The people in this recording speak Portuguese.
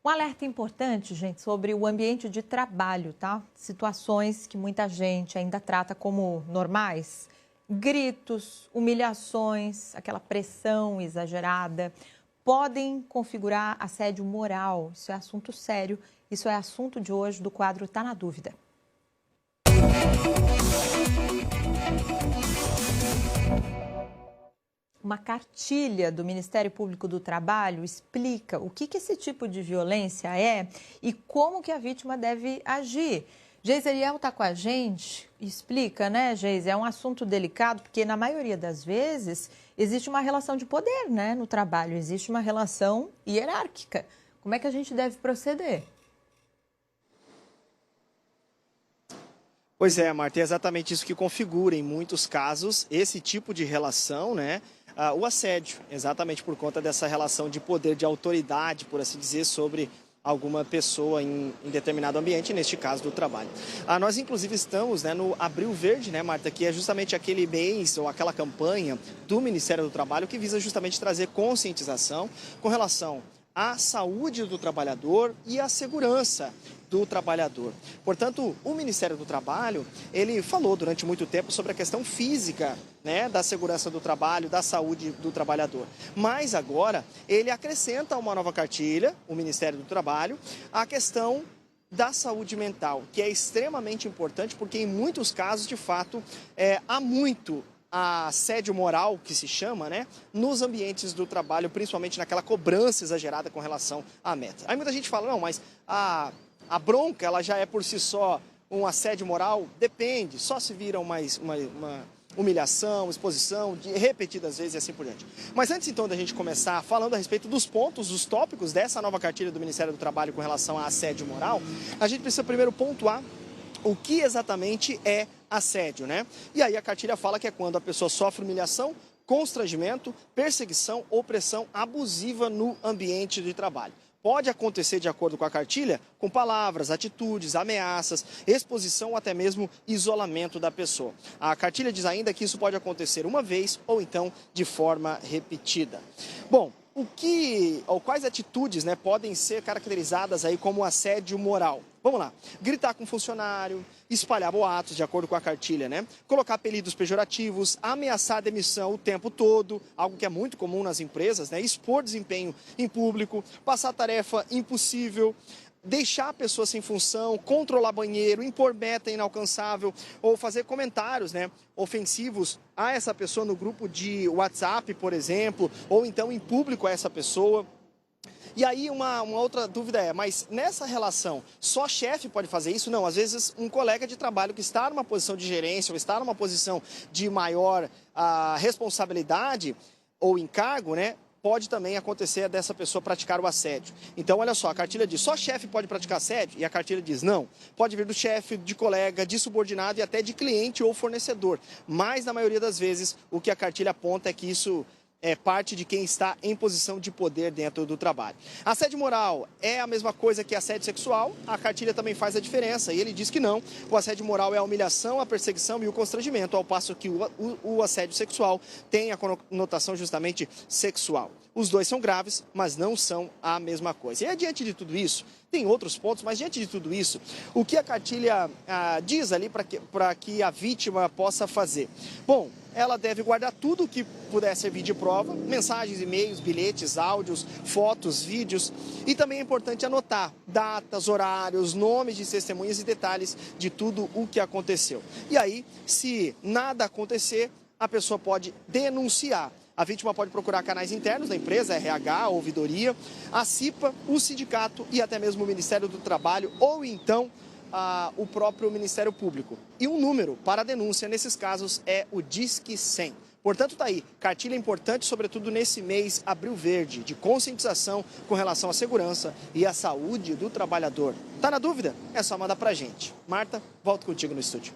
Um alerta importante, gente, sobre o ambiente de trabalho, tá? Situações que muita gente ainda trata como normais. Gritos, humilhações, aquela pressão exagerada, podem configurar assédio moral. Isso é assunto sério. Isso é assunto de hoje do quadro Tá na Dúvida. Uma cartilha do Ministério Público do Trabalho explica o que esse tipo de violência é e como que a vítima deve agir. Geise Eliel está com a gente, explica, né, Geise? É um assunto delicado porque, na maioria das vezes, existe uma relação de poder, né, no trabalho, existe uma relação hierárquica. Como é que a gente deve proceder? Pois é, Marta, é exatamente isso que configura, em muitos casos, esse tipo de relação, né? O assédio, exatamente por conta dessa relação de poder, de autoridade, por assim dizer, sobre alguma pessoa em determinado ambiente, neste caso do trabalho. Nós, inclusive, estamos, né, no Abril Verde, né, Marta, que é justamente aquele mês ou aquela campanha do Ministério do Trabalho que visa justamente trazer conscientização com relação à saúde do trabalhador e à segurança do trabalhador. Portanto, o Ministério do Trabalho, ele falou durante muito tempo sobre a questão física, né, da segurança do trabalho, da saúde do trabalhador. Mas agora, ele acrescenta uma nova cartilha, o Ministério do Trabalho, a questão da saúde mental, que é extremamente importante porque em muitos casos, de fato, há muito assédio moral, que se chama, né, nos ambientes do trabalho, principalmente naquela cobrança exagerada com relação à meta. Aí muita gente fala, não, mas a bronca, ela já é por si só um assédio moral? Depende, só se vira uma humilhação, exposição, de repetidas vezes e assim por diante. Mas antes então da gente começar falando a respeito dos pontos, dos tópicos dessa nova cartilha do Ministério do Trabalho com relação a assédio moral, a gente precisa primeiro pontuar o que exatamente é assédio, né? E aí a cartilha fala que é quando a pessoa sofre humilhação, constrangimento, perseguição ou pressão abusiva no ambiente de trabalho. Pode acontecer, de acordo com a cartilha, com palavras, atitudes, ameaças, exposição ou até mesmo isolamento da pessoa. A cartilha diz ainda que isso pode acontecer uma vez ou então de forma repetida. Bom, quais atitudes, né, podem ser caracterizadas aí como assédio moral? Vamos lá. Gritar com funcionário, espalhar boatos, de acordo com a cartilha, né? Colocar apelidos pejorativos, ameaçar a demissão o tempo todo, algo que é muito comum nas empresas, né? Expor desempenho em público, passar tarefa impossível, deixar a pessoa sem função, controlar banheiro, impor meta inalcançável ou fazer comentários, né, ofensivos a essa pessoa no grupo de WhatsApp, por exemplo, ou então em público a essa pessoa. E aí uma outra dúvida é, mas nessa relação, só chefe pode fazer isso? Não, às vezes um colega de trabalho que está numa posição de gerência ou está numa posição de maior responsabilidade ou encargo, né, pode também acontecer dessa pessoa praticar o assédio. Então, olha só, a cartilha diz, só chefe pode praticar assédio? E a cartilha diz, não. Pode vir do chefe, de colega, de subordinado e até de cliente ou fornecedor. Mas, na maioria das vezes, o que a cartilha aponta é que isso é parte de quem está em posição de poder dentro do trabalho. Assédio moral é a mesma coisa que assédio sexual, a cartilha também faz a diferença, e ele diz que não, o assédio moral é a humilhação, a perseguição e o constrangimento, ao passo que o assédio sexual tem a conotação justamente sexual. Os dois são graves, mas não são a mesma coisa. E adiante de tudo isso, tem outros pontos, mas diante de tudo isso, o que a cartilha diz ali para que a vítima possa fazer? Bom, ela deve guardar tudo o que puder servir de prova, mensagens, e-mails, bilhetes, áudios, fotos, vídeos. E também é importante anotar datas, horários, nomes de testemunhas e detalhes de tudo o que aconteceu. E aí, se nada acontecer, a pessoa pode denunciar. A vítima pode procurar canais internos da empresa, RH, a ouvidoria, a CIPA, o sindicato e até mesmo o Ministério do Trabalho ou então o próprio Ministério Público. E um número para a denúncia nesses casos é o Disque 100. Portanto, tá aí, cartilha importante, sobretudo nesse mês Abril Verde, de conscientização com relação à segurança e à saúde do trabalhador. Tá na dúvida? É só mandar pra gente. Marta, volto contigo no estúdio.